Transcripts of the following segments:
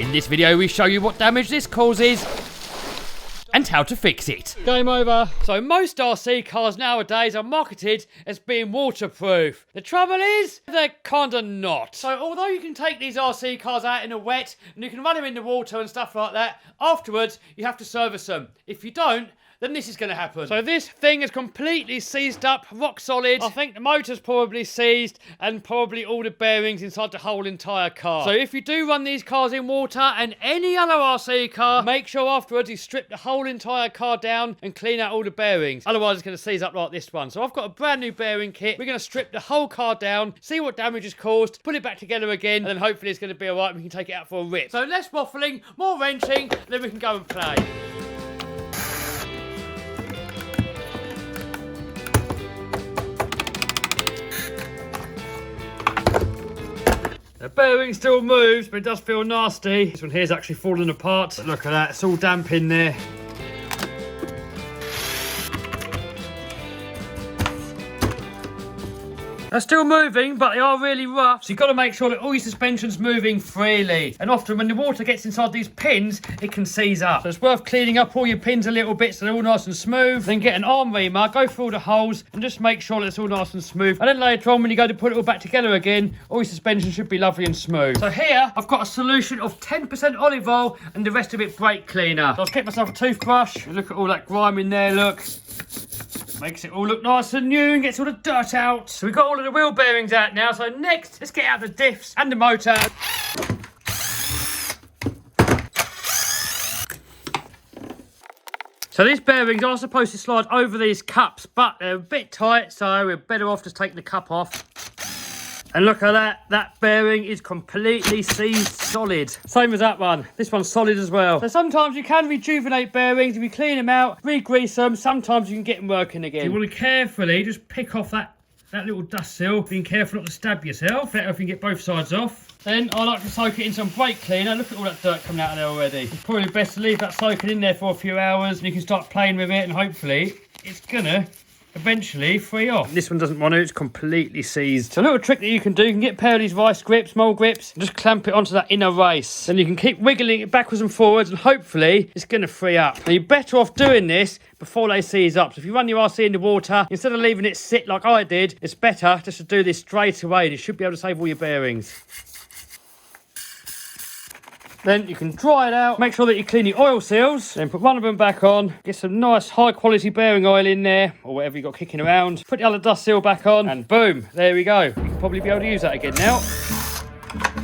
In this video we show you what damage this causes and how to fix it. Game over. So most RC cars nowadays are marketed as being waterproof. The trouble is, they're kinda not. So although you can take these RC cars out in the wet and you can run them in the water and stuff like that, afterwards you have to service them. If you don't, then this is going to happen. So this thing is completely seized up, rock solid. I think the motor's probably seized and probably all the bearings inside the whole entire car. So if you do run these cars in water and any other RC car, make sure afterwards you strip the whole entire car down and clean out all the bearings. Otherwise it's going to seize up like this one. So I've got a brand new bearing kit. We're going to strip the whole car down, see what damage is caused, put it back together again, and then hopefully it's going to be alright and we can take it out for a rip. So less waffling, more wrenching, then we can go and play. The bearing still moves, but it does feel nasty. This one here's actually falling apart. But look at that, it's all damp in there. They're still moving, but they are really rough. So you've got to make sure that all your suspension's moving freely. And often when the water gets inside these pins, it can seize up. So it's worth cleaning up all your pins a little bit so they're all nice and smooth. Then get an arm reamer, go through all the holes and just make sure that it's all nice and smooth. And then later on, when you go to put it all back together again, all your suspension should be lovely and smooth. So here, I've got a solution of 10% olive oil and the rest of it brake cleaner. So I've get myself a toothbrush. Look at all that grime in there, look. Makes it all look nice and new and gets all the dirt out. So we've got all of the wheel bearings out now. So next, let's get out the diffs and the motor. So these bearings are supposed to slide over these cups, but they're a bit tight, so we're better off just taking the cup off. And look at that, that bearing is completely seized solid. Same as that one, this one's solid as well. So sometimes you can rejuvenate bearings, if you clean them out, re-grease them, sometimes you can get them working again. So you want to carefully just pick off that little dust seal, being careful not to stab yourself. Better if you can get both sides off. Then I like to soak it in some brake cleaner. Look at all that dirt coming out of there already. It's probably best to leave that soaking in there for a few hours and you can start playing with it and hopefully it's gonna eventually free off. This one doesn't want to, it's completely seized. So a little trick that you can do, you can get a pair of these vice grips, small grips, and just clamp it onto that inner race. Then you can keep wiggling it backwards and forwards and hopefully it's going to free up. Now you're better off doing this before they seize up. So if you run your RC in the water, instead of leaving it sit like I did, it's better just to do this straight away. You should be able to save all your bearings. Then you can dry it out, make sure that you clean your oil seals, then put one of them back on, get some nice high quality bearing oil in there, or whatever you've got kicking around, put the other dust seal back on, and boom, there we go. You can probably be able to use that again now.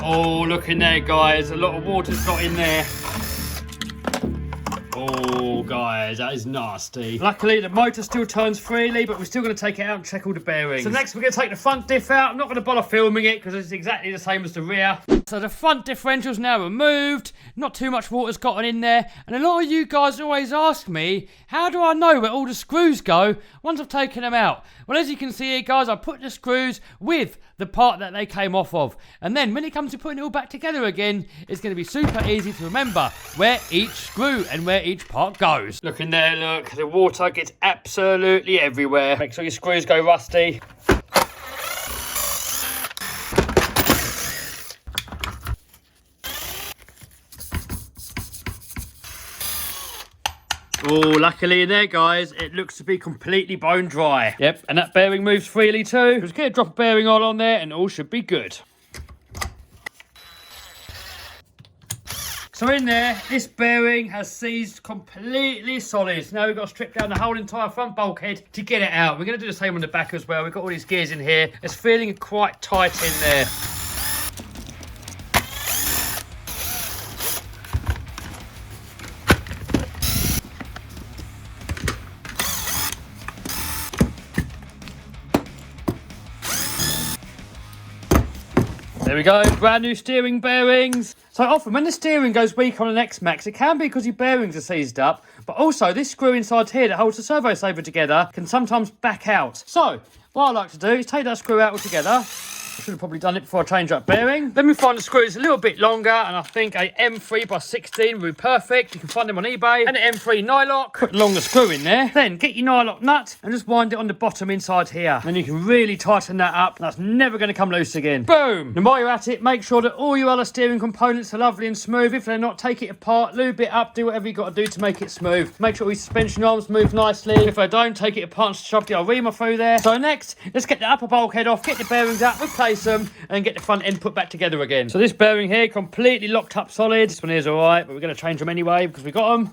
Oh, look in there, guys, a lot of water's got in there. Oh, guys, that is nasty. Luckily, the motor still turns freely, but we're still going to take it out and check all the bearings. So next, we're going to take the front diff out. I'm not going to bother filming it because it's exactly the same as the rear. So the front differential's now removed. Not too much water's gotten in there. And a lot of you guys always ask me, how do I know where all the screws go once I've taken them out? Well, as you can see here, guys, I put the screws with the part that they came off of. And then when it comes to putting it all back together again, it's going to be super easy to remember where each screw and where each part goes. Look in there, look, the water gets absolutely everywhere. Make sure your screws go rusty. Oh, luckily in there, guys, it looks to be completely bone dry. Yep, and that bearing moves freely too. Just get a drop of bearing oil on there and all should be good. So in there, this bearing has seized completely solid. So now we've got to strip down the whole entire front bulkhead to get it out. We're going to do the same on the back as well. We've got all these gears in here. It's feeling quite tight in there. There we go, brand new steering bearings. So often when the steering goes weak on an X-Max, it can be because your bearings are seized up, but also this screw inside here that holds the servo saver together can sometimes back out. So what I like to do is take that screw out altogether, Should have probably done it before I change that bearing. Then we find the screws a little bit longer, and I think a M3 by 16 would be perfect. You can find them on eBay. And an M3 nylock. Put the longer screw in there. Then get your nylock nut and just wind it on the bottom inside here. And you can really tighten that up. That's never going to come loose again. Boom. And while you're at it, make sure that all your other steering components are lovely and smooth. If they're not, take it apart, lube it up, do whatever you got to do to make it smooth. Make sure all your suspension arms move nicely. If they don't, take it apart and shove the old reamer through there. So next, let's get the upper bulkhead off, get the bearings out, replace them, and get the front end put back together again. So this bearing here, completely locked up solid. This one here is all right, but we're going to change them anyway because we got them.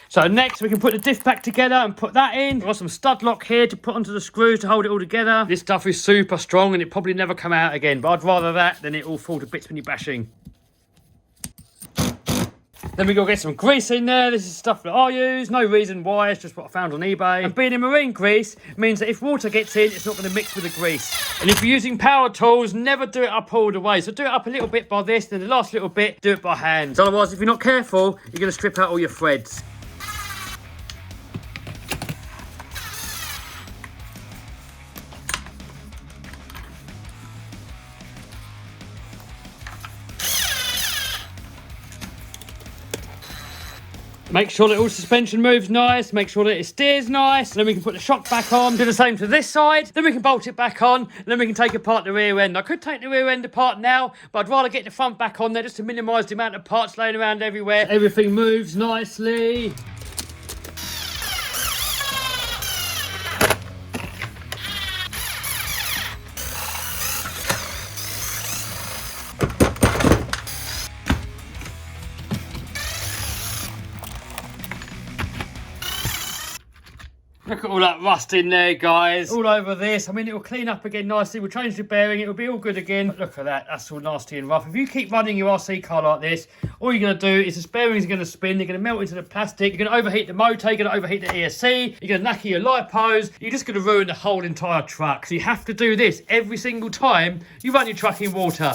So next we can put the diff back together and put that in. We've got some stud lock here to put onto the screws to hold it all together. This stuff is super strong and it probably never come out again, but I'd rather that than it all fall to bits when you're bashing. Then we go get some grease in there. This is stuff that I use. No reason why, it's just what I found on eBay. And being in marine grease means that if water gets in, it's not going to mix with the grease. And if you're using power tools, never do it up all the way. So do it up a little bit by this, then the last little bit, do it by hand. Otherwise, if you're not careful, you're going to strip out all your threads. Make sure that all suspension moves nice, make sure that it steers nice, then we can put the shock back on, do the same to this side, then we can bolt it back on, and then we can take apart the rear end. I could take the rear end apart now, but I'd rather get the front back on there just to minimise the amount of parts laying around everywhere. Everything moves nicely. Look at all that rust in there, guys. All over this. I mean, it will clean up again nicely. We'll change the bearing. It'll be all good again. But look at that. That's all nasty and rough. If you keep running your RC car like this, all you're going to do is the bearings are going to spin. They're going to melt into the plastic. You're going to overheat the motor. You're going to overheat the ESC. You're going to knacker your lipos. You're just going to ruin the whole entire truck. So you have to do this every single time you run your truck in water.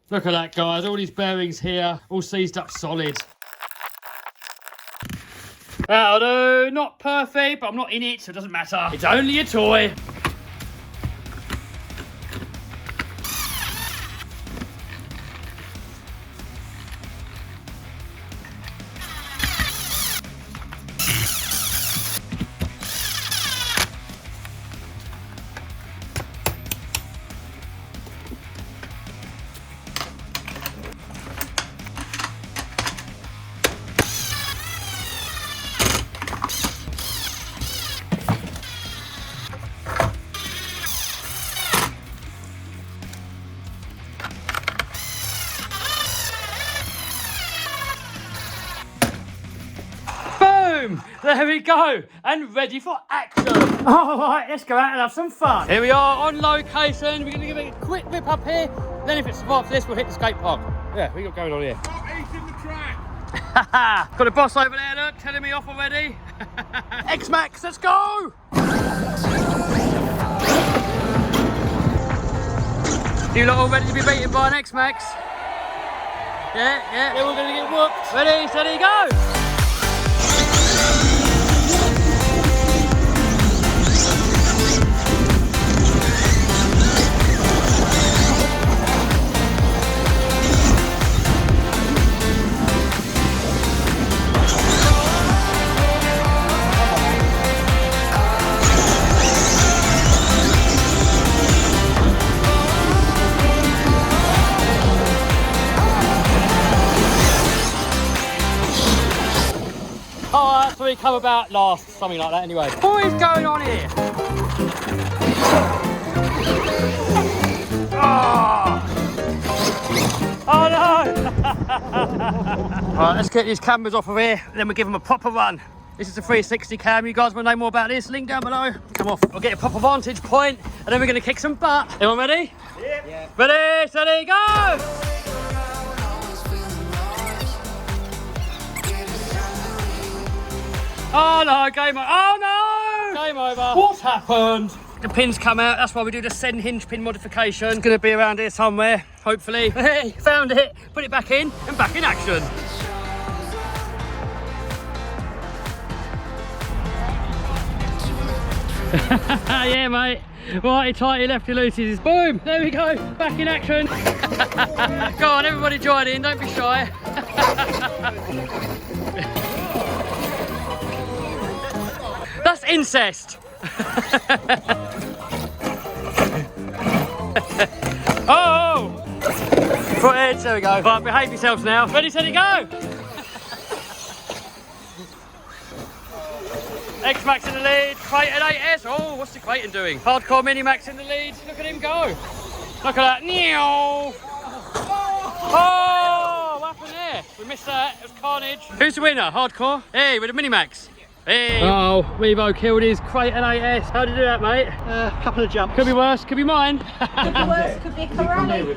Look at that, guys. All these bearings here, all seized up solid. That'll do. Not perfect, but I'm not in it, so it doesn't matter. It's only a toy. There we go, and ready for action. All right, let's go out and have some fun. Here we are on location. We're going to give it a quick whip up here. Then if it survives this, we'll hit the skate park. Yeah, we got going on here. Not eating the track. Got a boss over there, look, telling me off already. X-Max, let's go. You lot all ready to be beaten by an X-Max? Yeah, we're going to get whooped. Ready, steady, go. So we come about last, something like that anyway. What is going on here? Oh no! Alright, let's get these cameras off of here, then we'll give them a proper run. This is a 360 cam. You guys want to know more about this? Link down below. Come off. We'll get a proper vantage point, and then we're going to kick some butt. Everyone ready? Yeah. Ready, steady, go! Oh no, game over. Oh no! Game over. What's happened? The pins come out, that's why we do the send hinge pin modification. It's going to be around here somewhere, hopefully. Hey, found it. Put it back in, and back in action. Yeah, mate. Righty tighty, lefty loosies. Boom! There we go. Back in action. Go on, everybody join in. Don't be shy. That's incest. Oh! Foot edge. There we go. Right, behave yourselves now. Ready, steady, go! X-Max in the lead, Clayton 8S. Oh, what's the Clayton doing? Hardcore Mini-Max in the lead. Look at him go. Look at that. Neow. Oh, what happened there? We missed that. It was carnage. Who's the winner? Hardcore? Hey, with a Mini-Max. Hey. Oh, Revo killed his Clayton 8S. How'd you do that, mate? A couple of jumps. Could be worse, could be mine. Could be worse, could be a Ferrari.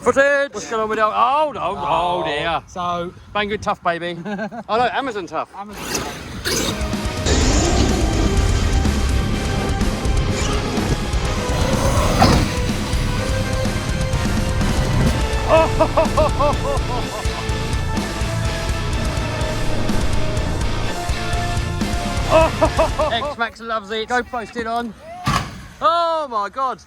Footage! What's going on with that? Oh, no. Oh, dear. So, Banggood tough, baby. Oh, no, Amazon tough. Oh. X-Max loves it. Go post it on. Oh, my God.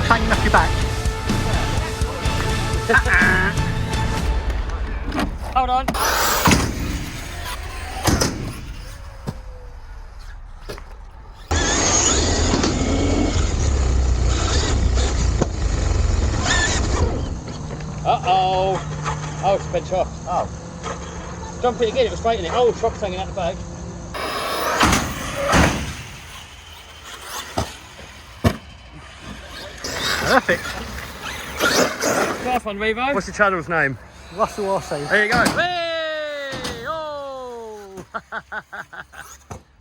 hanging off your back. Hold on. Uh-oh. Oh, it's been chopped. Oh. Jump it again, it was straight in it. Oh, shock's hanging out the back. Perfect. Nice one, Revo. What's your channel's name? Russell Orsay. There you go. Hey! Oh!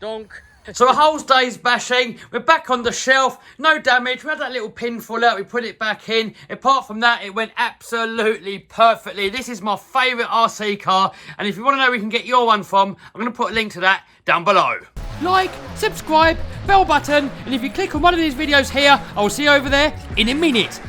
Donk. So a whole day's bashing. We're back on the shelf. No damage. We had that little pin fall out. We put it back in. Apart from that, it went absolutely perfectly. This is my favourite RC car. And if you want to know where we can get your one from, I'm going to put a link to that down below. Like, subscribe, bell button. And if you click on one of these videos here, I'll see you over there in a minute.